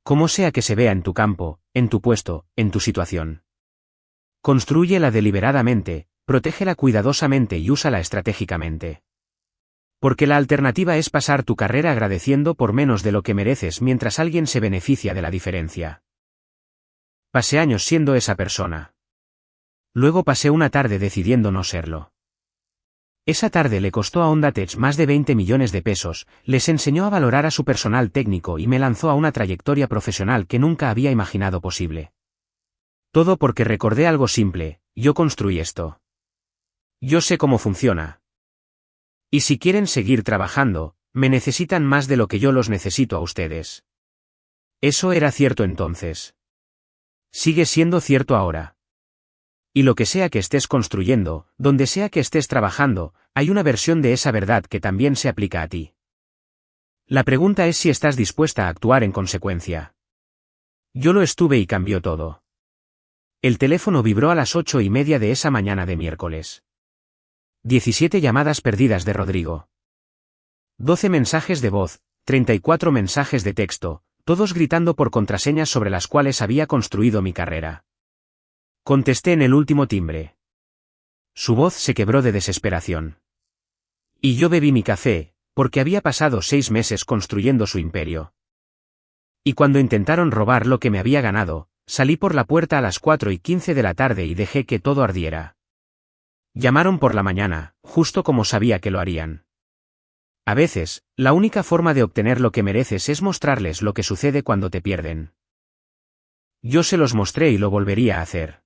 Como sea que se vea en tu campo, en tu puesto, en tu situación. Constrúyela deliberadamente, protégela cuidadosamente y úsala estratégicamente. Porque la alternativa es pasar tu carrera agradeciendo por menos de lo que mereces mientras alguien se beneficia de la diferencia. Pasé años siendo esa persona. Luego pasé una tarde decidiendo no serlo. Esa tarde le costó a Ondatech más de 20 millones de pesos, les enseñó a valorar a su personal técnico y me lanzó a una trayectoria profesional que nunca había imaginado posible. Todo porque recordé algo simple: yo construí esto. Yo sé cómo funciona. Y si quieren seguir trabajando, me necesitan más de lo que yo los necesito a ustedes. Eso era cierto entonces. Sigue siendo cierto ahora. Y lo que sea que estés construyendo, donde sea que estés trabajando, hay una versión de esa verdad que también se aplica a ti. La pregunta es si estás dispuesta a actuar en consecuencia. Yo lo estuve y cambió todo. El teléfono vibró a las 8:30 de esa mañana de miércoles. 17 llamadas perdidas de Rodrigo. 12 mensajes de voz, 34 mensajes de texto, todos gritando por contraseñas sobre las cuales había construido mi carrera. Contesté en el último timbre. Su voz se quebró de desesperación. Y yo bebí mi café, porque había pasado 6 meses construyendo su imperio. Y cuando intentaron robar lo que me había ganado, salí por la puerta a las 4:15 de la tarde y dejé que todo ardiera. Llamaron por la mañana, justo como sabía que lo harían. A veces, la única forma de obtener lo que mereces es mostrarles lo que sucede cuando te pierden. Yo se los mostré y lo volvería a hacer.